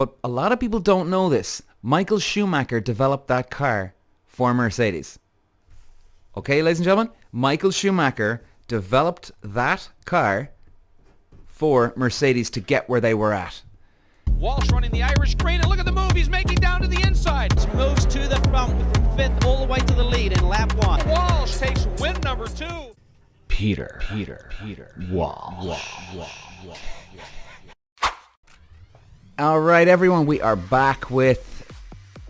But a lot of people don't know this. Michael Schumacher developed that car for Mercedes. Okay, ladies and gentlemen, Michael Schumacher developed that car for Mercedes to get where they were at. Walsh running the Irish green, and look at the move he's making down to the inside. Moves to the front from 5th all the way to the lead in lap 1. Walsh takes win number 2. Peter Walsh. All right, everyone, we are back with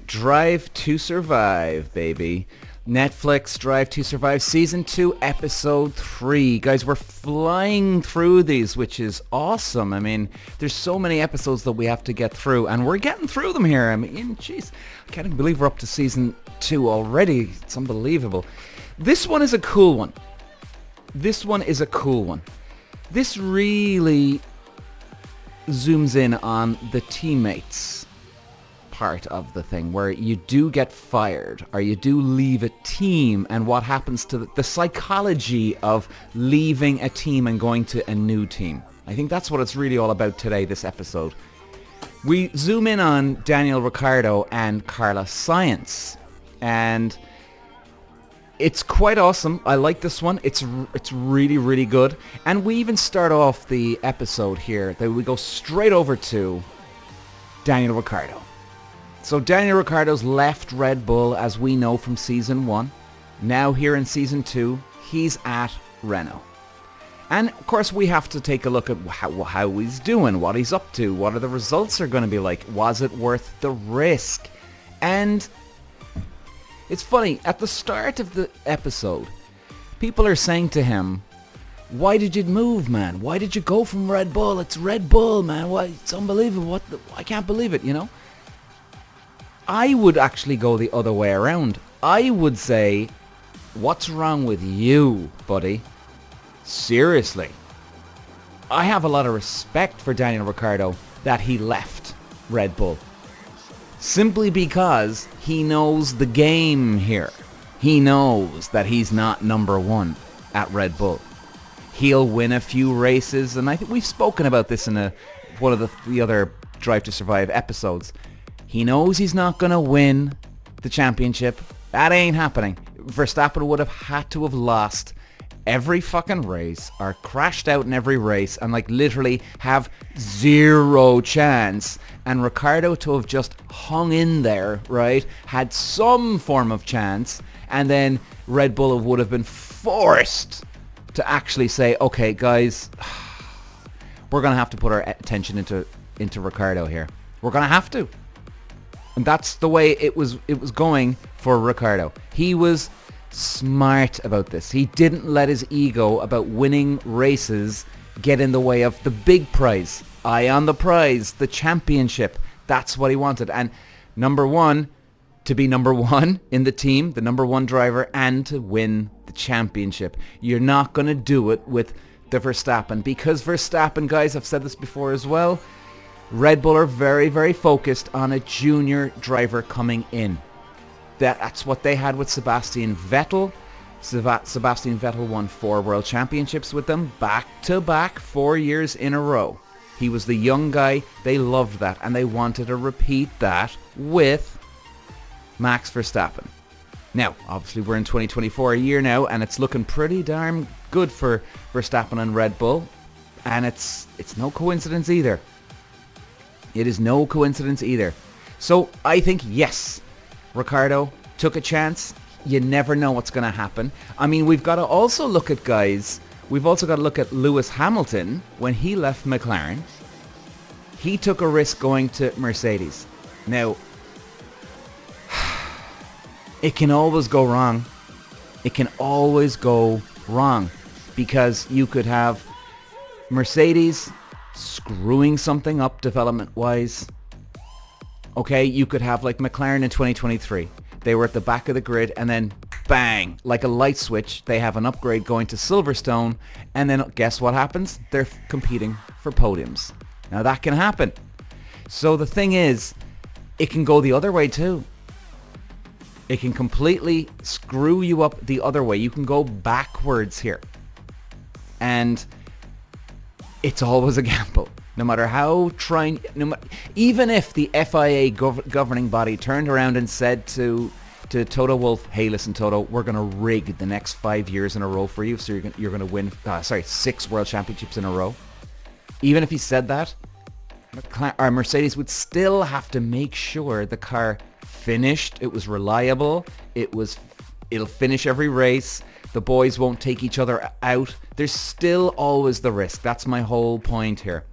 Drive to Survive, baby. Netflix Drive to Survive Season 2, Episode 3. Guys, we're flying through these, which is awesome. I mean, there's so many episodes that we have to get through, and we're getting through them here. I mean, jeez, I can't even believe we're up to Season 2 already. It's unbelievable. This one is a cool one. This really zooms in on the teammates part of the thing, where you do get fired or you do leave a team, and what happens to the psychology of leaving a team and going to a new team. I think that's what it's really all about today, this episode. We zoom in on Daniel Ricciardo and Carlos Sainz, and it's quite awesome. I like this one. It's really, really good. And we even start off the episode here that we go straight over to Daniel Ricciardo. So Daniel Ricciardo's left Red Bull, as we know from Season 1. Now here in Season 2, he's at Renault. And of course we have to take a look at how he's doing, what he's up to, what are the results are going to be like, was it worth the risk? And it's funny, at the start of the episode, people are saying to him, why did you move, man? Why did you go from Red Bull? It's Red Bull, man. Why? It's unbelievable. I can't believe it, you know? I would actually go the other way around. I would say, what's wrong with you, buddy? Seriously. I have a lot of respect for Daniel Ricciardo that he left Red Bull. Simply because he knows the game here. He knows that he's not number one at Red Bull. He'll win a few races, and I think we've spoken about this in one of the other Drive to Survive episodes. He knows he's not going to win the championship. That ain't happening. Verstappen would have had to have lost every fucking race or crashed out in every race and like literally have zero chance, and Ricciardo to have just hung in there, right, had some form of chance, and then Red Bull would have been forced to actually say, okay guys, we're going to have to put our attention into Ricciardo here. We're going to have to. And that's the way it was going for Ricciardo. He was smart about this. He didn't let his ego about winning races get in the way of the big prize. Eye on the prize, the championship. That's what he wanted. And number one, to be number one in the team, the number one driver, and to win the championship. You're not going to do it with the Verstappen, because Verstappen, guys, I've said this before as well, Red Bull are very, very focused on a junior driver coming in. That's what they had with Sebastian Vettel. Sebastian Vettel won 4 world championships with them, back-to-back, 4 years in a row. He was the young guy. They loved that, and they wanted to repeat that with Max Verstappen. Now, obviously, we're in 2024 a year now, and it's looking pretty darn good for Verstappen and Red Bull, and it's no coincidence either. It is no coincidence either. So I think, yes, Ricciardo took a chance. You never know what's going to happen. I mean, we've got to also look at guys. We've also got to look at Lewis Hamilton. When he left McLaren, he took a risk going to Mercedes. Now, it can always go wrong. It can always go wrong, because you could have Mercedes screwing something up development-wise. Okay, you could have like McLaren in 2023. They were at the back of the grid, and then bang, like a light switch, they have an upgrade going to Silverstone, and then guess what happens? They're competing for podiums. Now that can happen. So the thing is, it can go the other way too. It can completely screw you up the other way. You can go backwards here. And it's always a gamble. No matter how even if the FIA governing body turned around and said to Toto Wolff, hey, listen, Toto, we're going to rig the next 5 years in a row for you, so you're going to win, 6 World Championships in a row. Even if he said that, Mercedes would still have to make sure the car finished, it was reliable, it'll finish every race, the boys won't take each other out. There's still always the risk. That's my whole point here.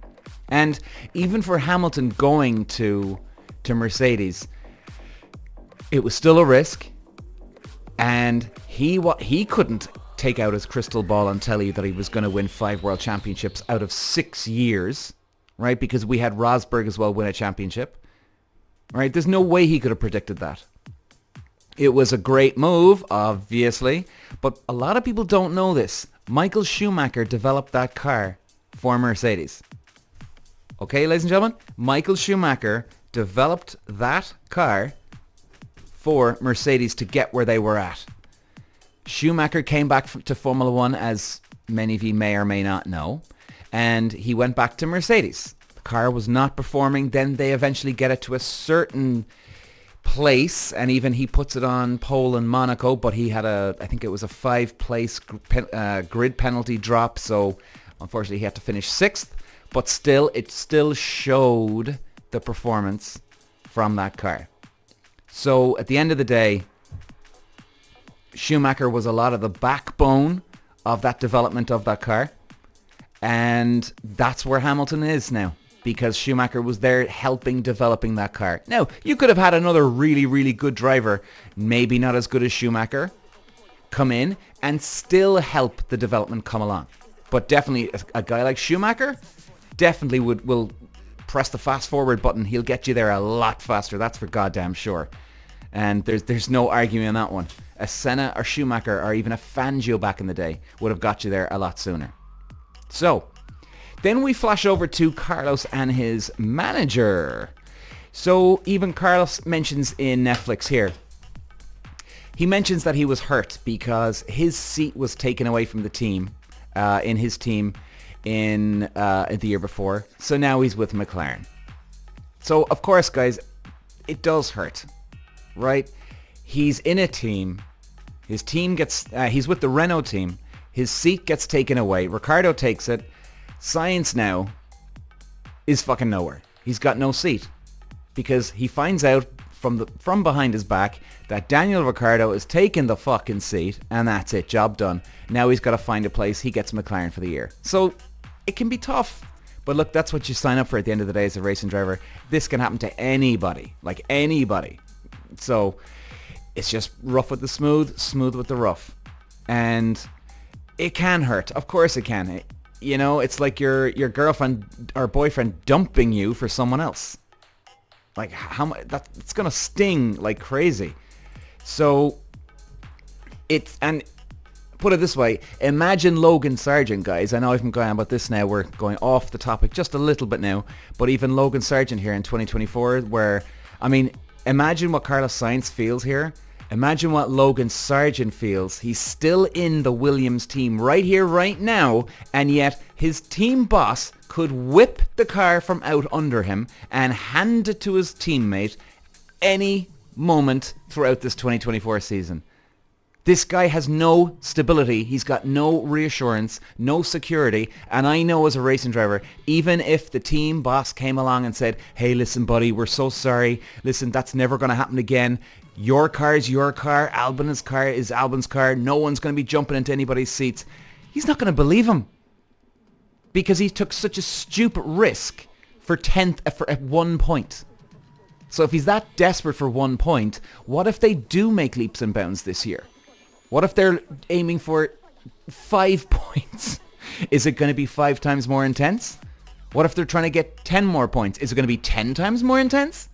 And even for Hamilton going to Mercedes, it was still a risk, and he couldn't take out his crystal ball and tell you that he was going to win 5 World Championships out of 6 years, right? Because we had Rosberg as well win a championship, right? There's no way he could have predicted that. It was a great move, obviously, but a lot of people don't know this. Michael Schumacher developed that car for Mercedes. Okay, ladies and gentlemen, Michael Schumacher developed that car for Mercedes to get where they were at. Schumacher came back to Formula One, as many of you may or may not know, and he went back to Mercedes. The car was not performing. Then they eventually get it to a certain place, and even he puts it on pole in Monaco, but he had I think it was a 5-place grid penalty drop, so unfortunately he had to finish 6th, but still, it still showed the performance from that car. So at the end of the day, Schumacher was a lot of the backbone of that development of that car, and that's where Hamilton is now, because Schumacher was there helping developing that car. Now, you could have had another really, really good driver, maybe not as good as Schumacher, come in and still help the development come along. But definitely a guy like Schumacher definitely will press the fast forward button. He'll get you there a lot faster. That's for goddamn sure. And there's no arguing on that one. A Senna or Schumacher or even a Fangio back in the day would have got you there a lot sooner. So then we flash over to Carlos and his manager. So even Carlos mentions in Netflix here, he mentions that he was hurt because his seat was taken away from the team, in his team in the year before. So now he's with McLaren. So of course, guys, it does hurt, right? He's in a team. His team gets, he's with the Renault team. His seat gets taken away. Ricciardo takes it. Sainz now is fucking nowhere. He's got no seat because he finds out from behind his back that Daniel Ricciardo is taking the fucking seat, and that's it, job done. Now he's got to find a place. He gets McLaren for the year. So it can be tough. But look, that's what you sign up for at the end of the day as a racing driver. This can happen to anybody, like anybody. So it's just rough with the smooth, smooth with the rough. And it can hurt. Of course it can. You know, it's like your girlfriend or boyfriend dumping you for someone else. Like, how much that's gonna sting like crazy. So and put it this way, imagine Logan Sargent, guys. I know I've been going on about this now. We're going off the topic just a little bit now, but even Logan Sargent here in 2024, where, I mean, imagine what Carlos Sainz feels here. Imagine what Logan Sargent feels. He's still in the Williams team right here, right now, and yet his team boss could whip the car from out under him and hand it to his teammate any moment throughout this 2024 season. This guy has no stability. He's got no reassurance, no security. And I know as a racing driver, even if the team boss came along and said, hey, listen, buddy, we're so sorry. Listen, that's never going to happen again. Your car is your car. Albon's car is Albon's car. No one's going to be jumping into anybody's seats. He's not going to believe him because he took such a stupid risk for 10th at 1 point. So if he's that desperate for 1 point, what if they do make leaps and bounds this year? What if they're aiming for 5 points? Is it going to be 5 times more intense? What if they're trying to get 10 more points? Is it going to be 10 times more intense?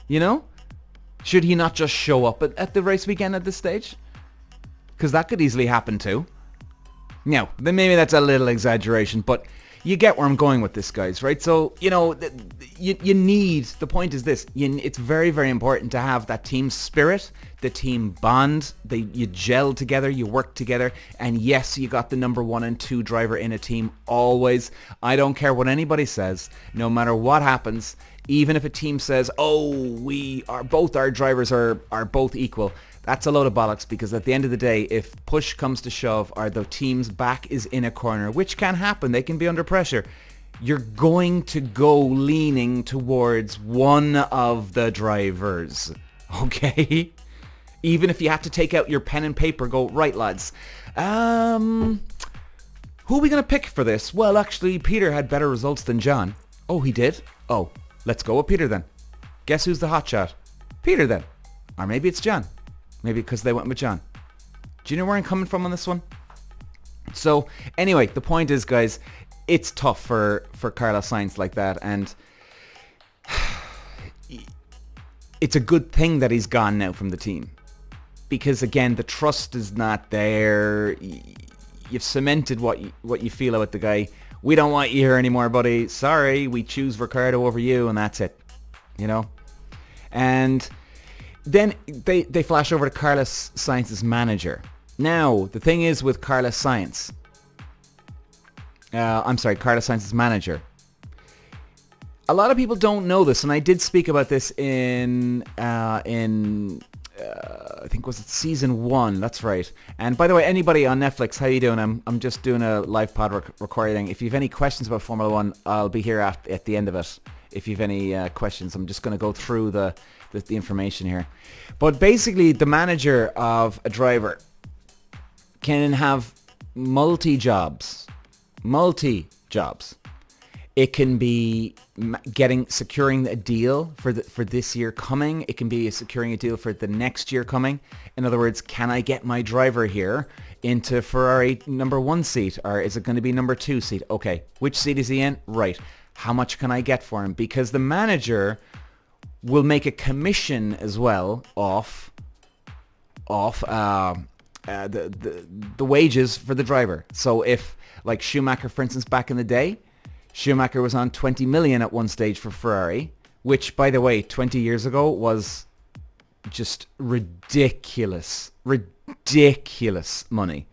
You know? Should he not just show up at the race weekend at this stage? Because that could easily happen too. No, then maybe that's a little exaggeration, but you get where I'm going with this, guys, right? So, you need, the point is this, it's very, very important to have that team spirit, the team bond, you gel together, you work together, and yes, you got the number 1 and 2 driver in a team always. I don't care what anybody says, no matter what happens, even if a team says, both our drivers are both equal. That's a load of bollocks, because at the end of the day, if push comes to shove or the team's back is in a corner, which can happen, they can be under pressure, you're going to go leaning towards one of the drivers, okay? Even if you have to take out your pen and paper, go, right, lads, who are we going to pick for this? Well, actually, Peter had better results than John. Oh, he did? Oh, let's go with Peter then. Guess who's the hotshot? Peter then. Or maybe it's John. Maybe because they went with John. Do you know where I'm coming from on this one? So, anyway, the point is, guys, it's tough for Carlos Sainz like that, and it's a good thing that he's gone now from the team. Because, again, the trust is not there. You've cemented what you feel about the guy. We don't want you here anymore, buddy. Sorry, we choose Ricciardo over you, and that's it. And then they flash over to Carlos Sainz's manager. Now, the thing is with Carlos Sainz's manager. A lot of people don't know this, and I did speak about this in I think was it season 1. That's right. And by the way, anybody on Netflix, how you doing? I'm just doing a live pod recording. If you have any questions about Formula 1, I'll be here at the end of it. If you have any questions, I'm just going to go through the information here. But basically, the manager of a driver can have multi-jobs. It can be securing a deal for this year coming. It can be securing a deal for the next year coming. In other words, can I get my driver here into Ferrari number 1 seat, or is it going to be number 2 seat? Okay, which seat is he in? Right. How much can I get for him? Because the manager will make a commission as well off the wages for the driver. So if, like Schumacher, for instance, back in the day, Schumacher was on 20 million at one stage for Ferrari, which, by the way, 20 years ago was just ridiculous money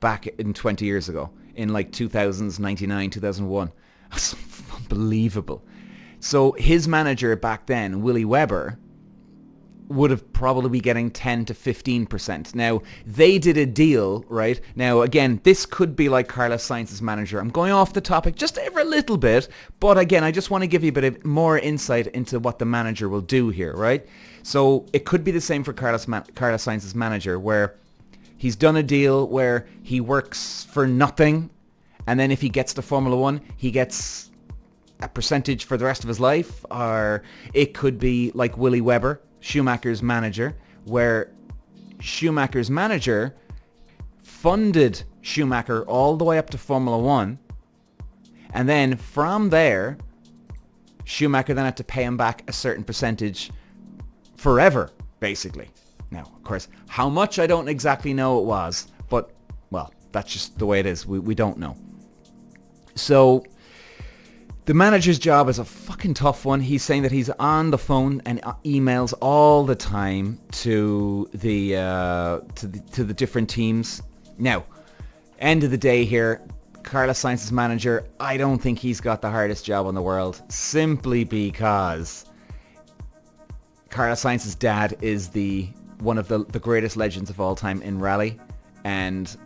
back in 20 years ago, in like 2000s, 99, 2001. That's unbelievable. So his manager back then, Willy Webber, would have probably be getting 10 to 15%. Now, they did a deal, right? Now, again, this could be like Carlos Sainz's manager. I'm going off the topic just ever a little bit, but again, I just want to give you a bit of more insight into what the manager will do here, right? So it could be the same for Carlos Sainz's manager, where he's done a deal where he works for nothing, and then if he gets to Formula 1, he gets a percentage for the rest of his life. Or it could be like Willy Webber, Schumacher's manager, where Schumacher's manager funded Schumacher all the way up to Formula 1, and then from there Schumacher then had to pay him back a certain percentage forever, basically. Now, of course, how much I don't exactly know it was, but, well, that's just the way it is. We don't know. So the manager's job is a fucking tough one. He's saying that he's on the phone and emails all the time to the different teams. Now, end of the day here, Carlos Sainz's manager, I don't think he's got the hardest job in the world, simply because Carlos Sainz's dad is one of the greatest legends of all time in rally, and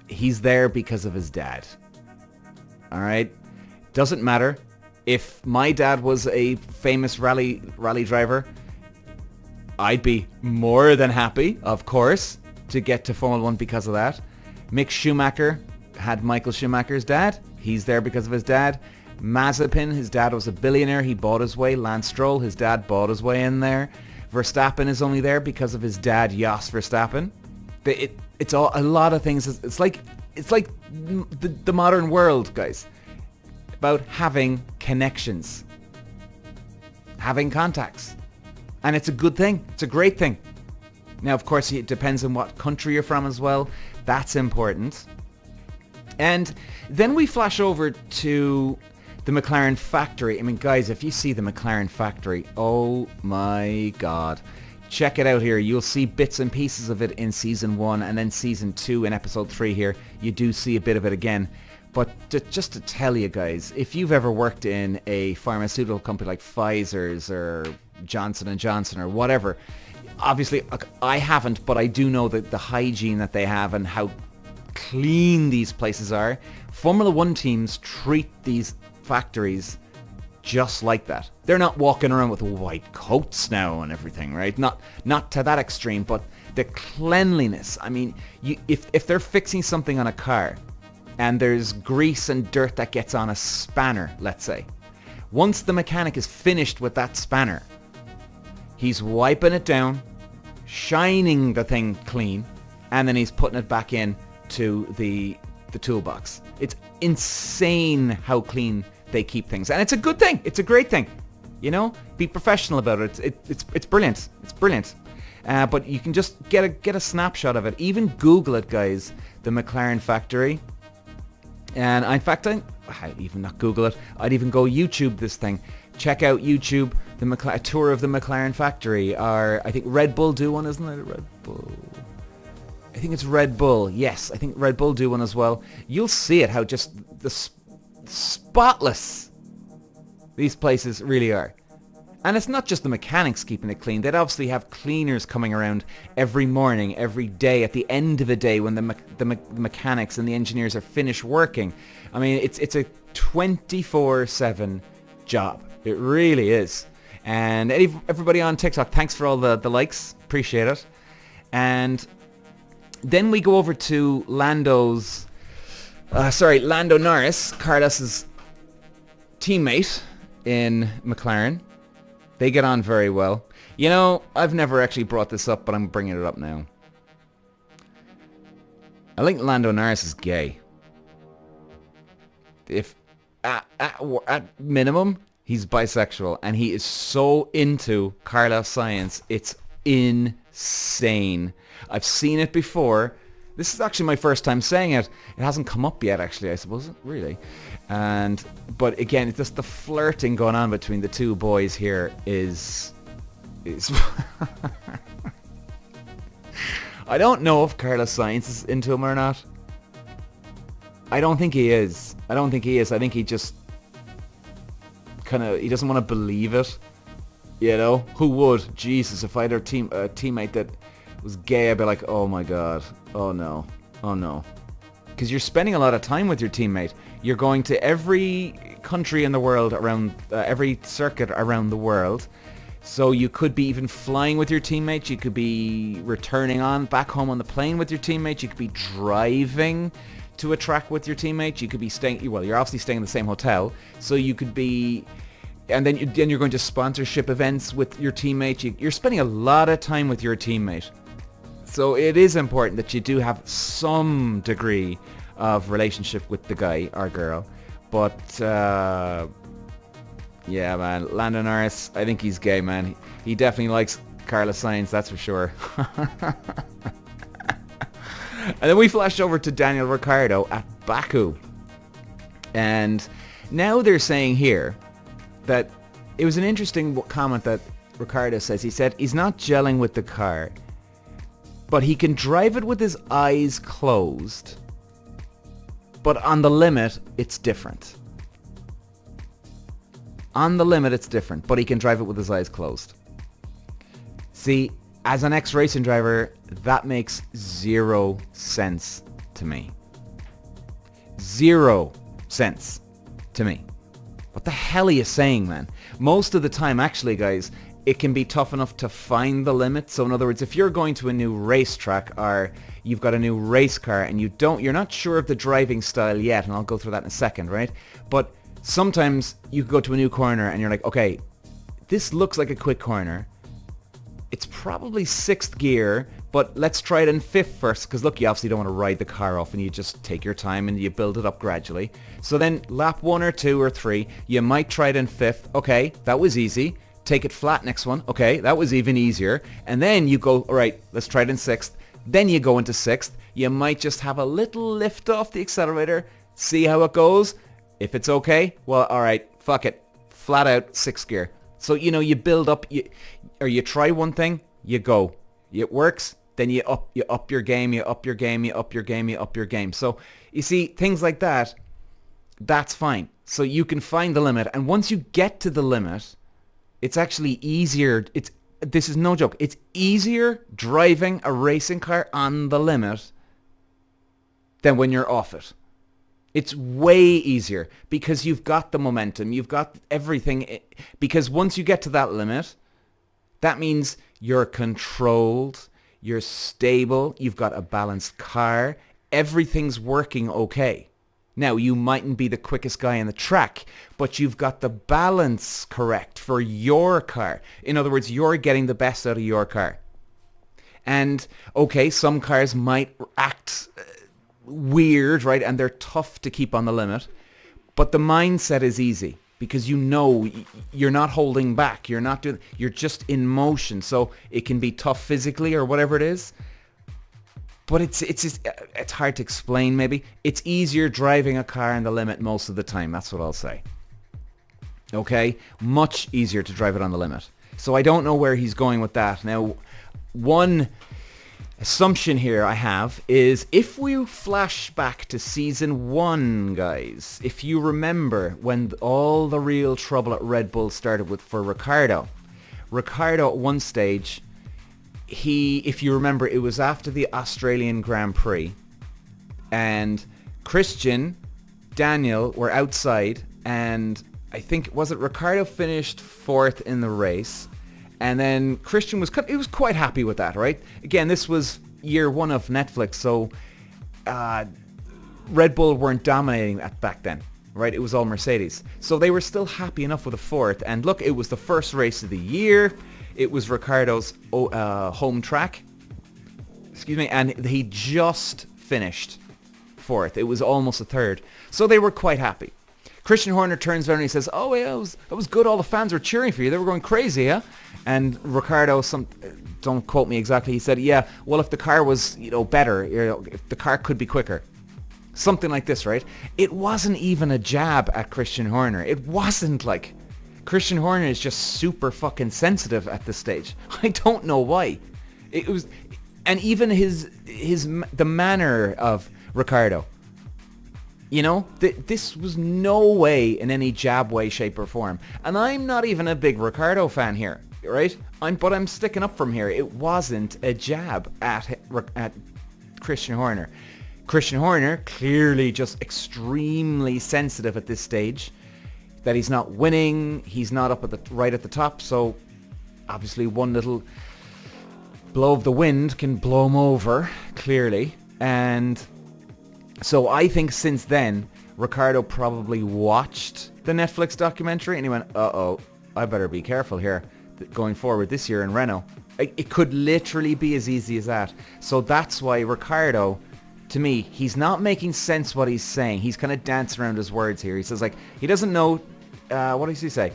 he's there because of his dad. All right? Doesn't matter. If my dad was a famous rally driver, I'd be more than happy, of course, to get to Formula 1 because of that. Mick Schumacher had Michael Schumacher's dad. He's there because of his dad. Mazepin, his dad was a billionaire. He bought his way. Lance Stroll, his dad bought his way in there. Verstappen is only there because of his dad, Jos Verstappen. It's all a lot of things. It's like the modern world, guys. About having connections, having contacts, and it's a good thing. It's a great thing. Now, of course, it depends on what country you're from as well. That's important. And then we flash over to the McLaren factory. I mean, guys, if you see the McLaren factory, oh my God. Check it out here. You'll see bits and pieces of it in Season 1 and then Season 2 in Episode 3 here. You do see a bit of it again. But just to tell you guys, if you've ever worked in a pharmaceutical company like Pfizer's or Johnson & Johnson or whatever, obviously I haven't, but I do know that the hygiene that they have and how clean these places are. Formula 1 teams treat these factories just like that. They're not walking around with white coats now and everything, right? Not to that extreme, but the cleanliness. I mean, if they're fixing something on a car and there's grease and dirt that gets on a spanner, let's say, once the mechanic is finished with that spanner, he's wiping it down, shining the thing clean, and then he's putting it back in to the toolbox. It's insane how clean they keep things, and it's a good thing. It's a great thing. You know, be professional about it. It's brilliant. It's brilliant. But you can just get a snapshot of it. Even Google it, guys. The McLaren factory. And in fact, I'd even not Google it. I'd even go YouTube this thing. Check out YouTube. A tour of the McLaren factory. Or I think Red Bull do one, isn't it? Red Bull. I think it's Red Bull. Yes, I think Red Bull do one as well. You'll see it, how just the spotless these places really are. And it's not just the mechanics keeping it clean. They'd obviously have cleaners coming around every morning, every day, at the end of a day when the mechanics and the engineers are finished working. I mean, it's a 24/7 job. It really is. And everybody on TikTok, thanks for all the likes. Appreciate it. And then we go over to Lando Norris, Carlos's teammate in McLaren. They get on very well. You know, I've never actually brought this up, but I'm bringing it up now. I think Lando Norris is gay. If at minimum, he's bisexual, and he is so into Carlos Sainz, it's insane. I've seen it before. This is actually my first time saying it. It hasn't come up yet, actually, I suppose, really. But again, it's just the flirting going on between the two boys here is I don't know if Carlos Sainz is into him or not. I don't think he is. I think he just he doesn't want to believe it. You know, who would? Jesus, if I had a teammate that was gay, I'd be like, oh my God, oh no. Because you're spending a lot of time with your teammate. You're going to every country in the world, around every circuit around the world. So you could be even flying with your teammates. You could be returning back home on the plane with your teammates. You could be driving to a track with your teammates. You could be staying, well, you're obviously staying in the same hotel. So you could be, and then you're going to sponsorship events with your teammates. You're spending a lot of time with your teammate. So it is important that you do have some degree of relationship with the guy or girl. But yeah, man, Lando Norris, I think he's gay, man. He definitely likes Carlos Sainz, that's for sure. And then we flashed over to Daniel Ricciardo at Baku. And now they're saying here that it was an interesting comment that Ricciardo says. He said he's not gelling with the car, but he can drive it with his eyes closed. But on the limit, it's different. On the limit, it's different, but he can drive it with his eyes closed. See, as an ex-racing driver, that makes 0 sense to me. 0 sense to me. What the hell are you saying, man? Most of the time, actually, guys, it can be tough enough to find the limit. So in other words, if you're going to a new racetrack or you've got a new race car and you're not sure of the driving style yet, and I'll go through that in a second, right? But sometimes you go to a new corner and you're like, okay, this looks like a quick corner. It's probably 6th gear, but let's try it in 5th first, because look, you obviously don't want to ride the car off, and you just take your time and you build it up gradually. So then lap 1 or 2 or 3, you might try it in 5th. Okay, that was easy. Take it flat next one. Okay, that was even easier. And then you go, all right, let's try it in 6th. Then you go into 6th. You might just have a little lift off the accelerator, see how it goes. If it's okay, well, all right, fuck it. Flat out 6th gear. So, you build up, you try one thing, you go. It works, then you up your game, you up your game, you up your game, you up your game. So, you see, things like that, that's fine. So you can find the limit. And once you get to the limit, it's actually easier. This is no joke. It's easier driving a racing car on the limit than when you're off it. It's way easier because you've got the momentum. You've got everything. Because once you get to that limit, that means you're controlled, you're stable, you've got a balanced car, everything's working okay. Now, you mightn't be the quickest guy on the track, but you've got the balance correct for your car. In other words, you're getting the best out of your car. And, okay, some cars might act weird, right? And they're tough to keep on the limit. But the mindset is easy because you're not holding back. You're just in motion. So it can be tough physically or whatever it is. But it's hard to explain maybe. It's easier driving a car on the limit most of the time. That's what I'll say. Okay? Much easier to drive it on the limit. So I don't know where he's going with that. Now, one assumption here I have is if we flash back to season 1, guys, if you remember when all the real trouble at Red Bull started for Ricciardo at one stage, if you remember, it was after the Australian Grand Prix and Christian, Daniel were outside and I think, was it Ricciardo finished 4th in the race and then Christian was quite happy with that, right? Again, this was year 1 of Netflix, so Red Bull weren't dominating back then, right? It was all Mercedes. So they were still happy enough with a 4th and look, it was the first race of the year. It was Ricciardo's home track, and he just finished 4th. It was almost a 3rd. So they were quite happy. Christian Horner turns around and he says, oh, yeah, it was good. All the fans were cheering for you. They were going crazy, yeah? And Ricciardo, don't quote me exactly, he said, yeah, well, if the car was, better, if the car could be quicker. Something like this, right? It wasn't even a jab at Christian Horner. It wasn't like... Christian Horner is just super fucking sensitive at this stage. I don't know why. It was, and even the manner of Ricciardo. This was no way in any jab way, shape or form. And I'm not even a big Ricciardo fan here, right? But I'm sticking up from here. It wasn't a jab at Christian Horner. Christian Horner clearly just extremely sensitive at this stage. That he's not winning, he's not up right at the top, so obviously one little blow of the wind can blow him over, clearly. And so I think since then, Ricciardo probably watched the Netflix documentary and he went, uh-oh, I better be careful here going forward this year in Renault. It could literally be as easy as that. So that's why Ricciardo, to me, he's not making sense what he's saying. He's kind of dancing around his words here. He says, he doesn't know... what does he say?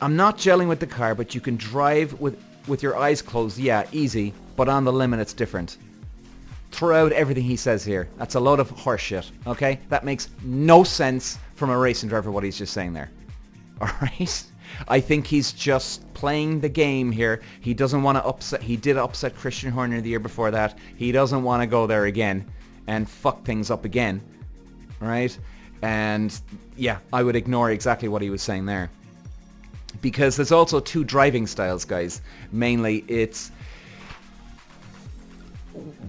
I'm not gelling with the car, but you can drive with your eyes closed. Yeah, easy, but on the limit it's different. Throughout everything he says here, that's a load of horseshit, okay? That makes no sense from a racing driver what he's just saying there. Alright? I think he's just playing the game here. He doesn't want to upset... He did upset Christian Horner the year before that. He doesn't want to go there again and fuck things up again. Right? And yeah, I would ignore exactly what he was saying there. Because there's also 2 driving styles, guys. Mainly, it's...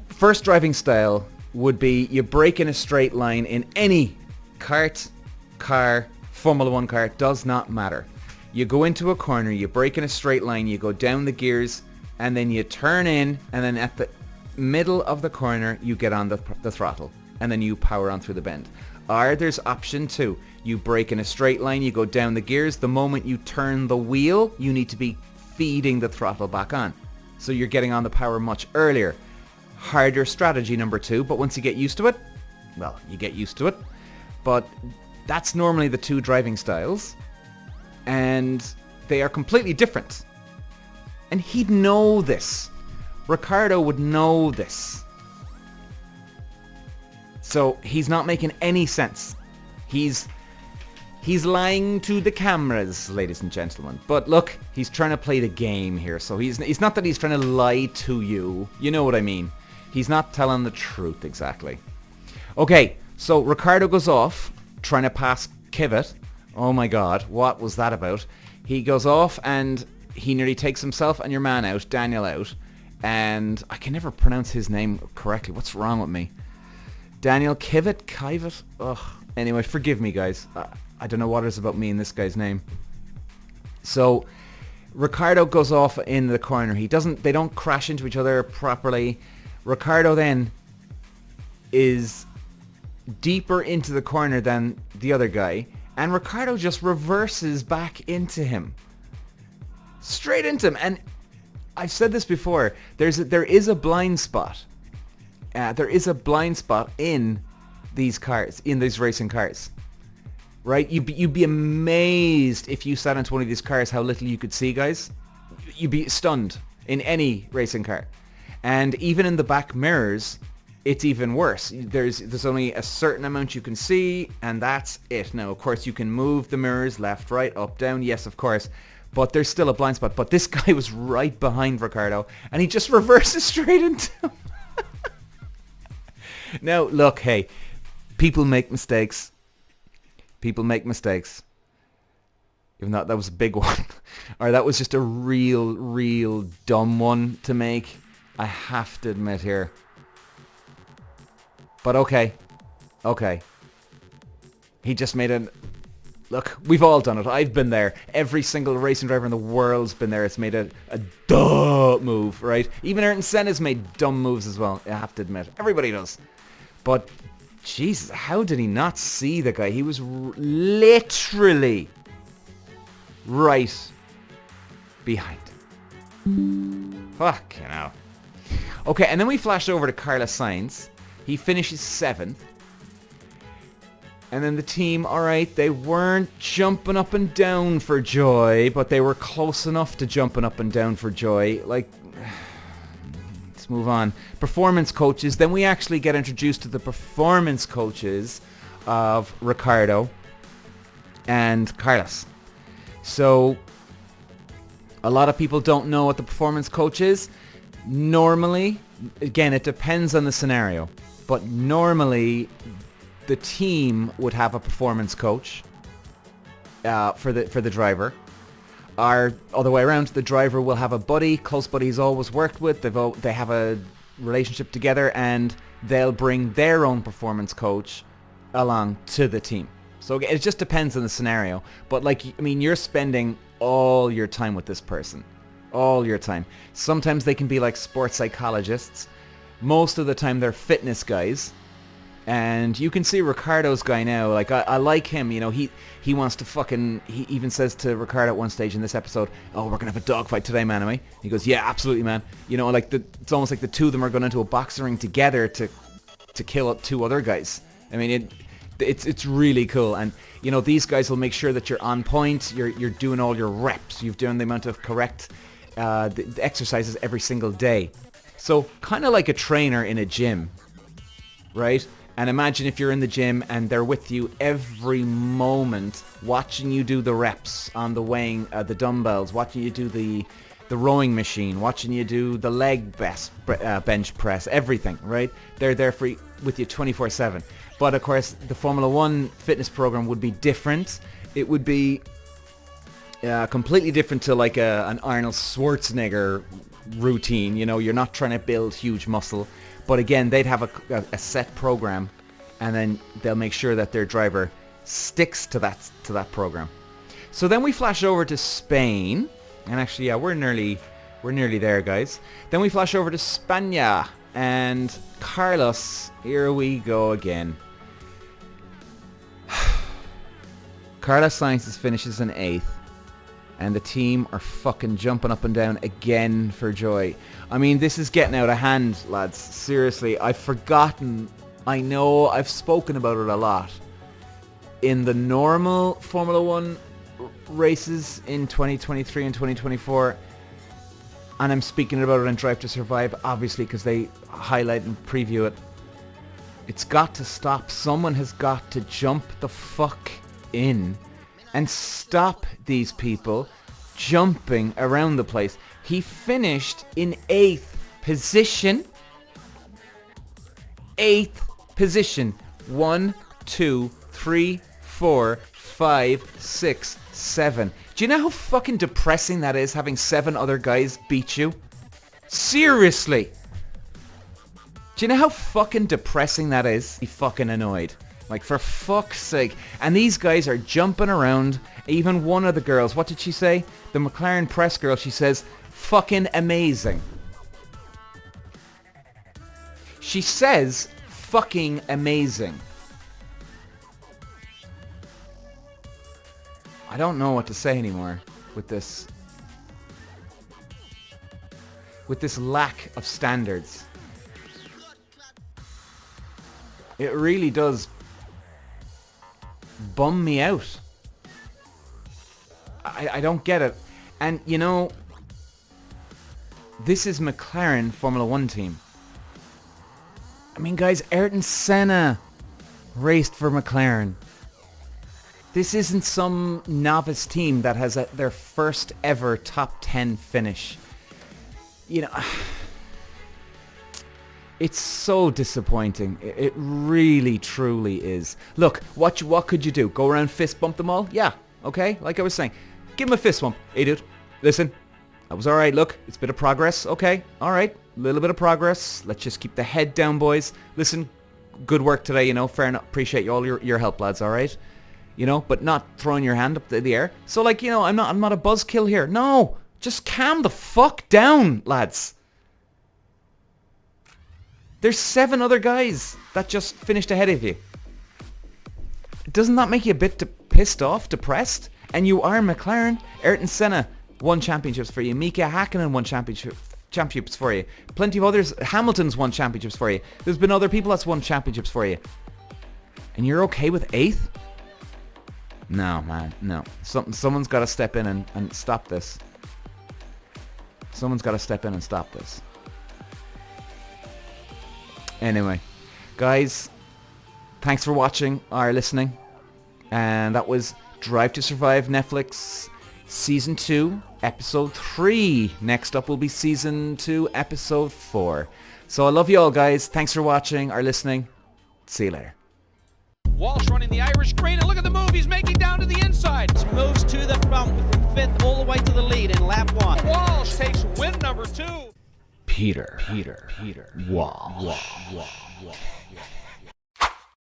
First driving style would be you brake in a straight line in any kart, car, Formula 1 car, does not matter. You go into a corner, you brake in a straight line, you go down the gears, and then you turn in, and then at the middle of the corner, you get on the throttle, and then you power on through the bend. Or there's option 2. You brake in a straight line, you go down the gears. The moment you turn the wheel, you need to be feeding the throttle back on. So you're getting on the power much earlier. Harder strategy number 2, but once you get used to it, well, you get used to it. But that's normally the 2 driving styles. And they are completely different. And he'd know this. Ricciardo would know this. So he's not making any sense. He's lying to the cameras, ladies and gentlemen. But look, he's trying to play the game here. So he's not that he's trying to lie to you. You know what I mean. He's not telling the truth exactly. Okay, so Ricciardo goes off trying to pass Kvyat. Oh my god, what was that about? He goes off and he nearly takes himself and your man out, Daniel out. And I can never pronounce his name correctly. What's wrong with me? Daniel Kvyat? Ugh. Anyway, forgive me, guys. I don't know what it is about me and this guy's name. So Ricciardo goes off in the corner. They don't crash into each other properly. Ricciardo then is deeper into the corner than the other guy, and Ricciardo just reverses back into him. Straight into him. And I've said this before, there is a blind spot. There is a blind spot in these cars, in these racing cars. Right? You'd be amazed if you sat into one of these cars how little you could see, guys. You'd be stunned in any racing car. And even in the back mirrors, it's even worse. There's only a certain amount you can see, and that's it. Now, of course, you can move the mirrors left, right, up, down. Yes, of course. But there's still a blind spot. But this guy was right behind Ricciardo, and he just reverses straight into him. Now, look, hey, people make mistakes. People make mistakes. Even though that was a big one. Or that was just a real dumb one to make. I have to admit here. But okay. Okay. He just made a... Look, we've all done it. I've been there. Every single racing driver in the world's been there. It's made a dumb move, right? Even Ayrton Senna's made dumb moves as well. I have to admit. Everybody does. But... Jesus, how did he not see the guy? He was literally right behind him. Fucking hell. Okay, and then we flash over to Carlos Sainz. He finishes 7th. And then the team, alright, they weren't jumping up and down for joy, but they were close enough to jumping up and down for joy. Like... Let's move on. Performance coaches. Then we actually get introduced to the performance coaches of Ricciardo and Carlos. So a lot of people don't know what the performance coach is. Normally, again, it depends on the scenario, but normally the team would have a performance coach for the driver. Or other way around, the driver will have a buddy, close buddy he's always worked with. They have a relationship together, and they'll bring their own performance coach along to the team. So it just depends on the scenario. But like, I mean, you're spending all your time with this person, all your time. Sometimes they can be like sports psychologists. Most of the time they're fitness guys. And you can see Ricciardo's guy now, like, I like him, you know, he wants to fucking, he even says to Ricciardo at one stage in this episode, oh, we're going to have a dogfight today, man, am I? He goes, yeah, absolutely, man. You know, like, it's almost like the two of them are going into a boxing ring together to kill up 2 other guys. I mean, it's really cool. And, you know, these guys will make sure that you're on point, you're doing all your reps, you've done the amount of correct the exercises every single day. So, kind of like a trainer in a gym, right? And imagine if you're in the gym and they're with you every moment, watching you do the reps on the weighing, the dumbbells, watching you do the rowing machine, watching you do the leg bench press, everything, right? They're there with you 24/7. But of course, the Formula 1 fitness program would be different. It would be completely different to like an Arnold Schwarzenegger routine. You know, you're not trying to build huge muscle. But again, they'd have a set program, and then they'll make sure that their driver sticks to that program. So then we flash over to Spain, and actually, yeah, we're nearly there, guys. Then we flash over to Spania, and Carlos. Here we go again. Carlos Sainz finishes in 8th. And the team are fucking jumping up and down again for joy. I mean, this is getting out of hand, lads. Seriously, I've forgotten. I know I've spoken about it a lot. In the normal Formula 1 races in 2023 and 2024, and I'm speaking about it on Drive to Survive, obviously, because they highlight and preview it. It's got to stop. Someone has got to jump the fuck in and stop these people jumping around the place. He finished in 8th position. 8th position. 1, 2, 3, 4, 5, 6, 7. Do you know how fucking depressing that is, having 7 other guys beat you? Seriously. Do you know how fucking depressing that is? Be fucking annoyed. Like, for fuck's sake. And these guys are jumping around. Even one of the girls, what did she say? The McLaren press girl, she says, fucking amazing. She says, fucking amazing. I don't know what to say anymore with this. With this lack of standards. It really does bum me out. I don't get it. And, you know, this is McLaren Formula 1 team. I mean, guys, Ayrton Senna raced for McLaren. This isn't some novice team that has their first ever top 10 finish. You know, it's so disappointing. It really, truly is. Look, what could you do? Go around fist bump them all? Yeah, okay, like I was saying. Give him a fist bump. Hey, dude, listen, that was alright. Look, it's a bit of progress. Okay, alright, a little bit of progress. Let's just keep the head down, boys. Listen, good work today, you know, fair enough. Appreciate all your help, lads, alright? You know, but not throwing your hand up in the air. So, like, you know, I'm not a buzzkill here. No, just calm the fuck down, lads. There's 7 other guys that just finished ahead of you. Doesn't that make you a bit pissed off, depressed? And you are McLaren. Ayrton Senna won championships for you. Mika Hakkinen won championships for you. Plenty of others. Hamilton's won championships for you. There's been other people that's won championships for you. And you're okay with 8th? No, man, no. Someone's got to step in and stop this. Someone's got to step in and stop this. Anyway, guys, thanks for watching or listening. And that was Drive to Survive Netflix Season 2, Episode 3. Next up will be Season 2, Episode 4. So I love you all, guys. Thanks for watching or listening. See you later. Walsh running the Irish crane, and look at the move he's making down to the inside. Moves to the front from 5th all the way to the lead in lap 1. Walsh takes win number 2. Peter Walsh.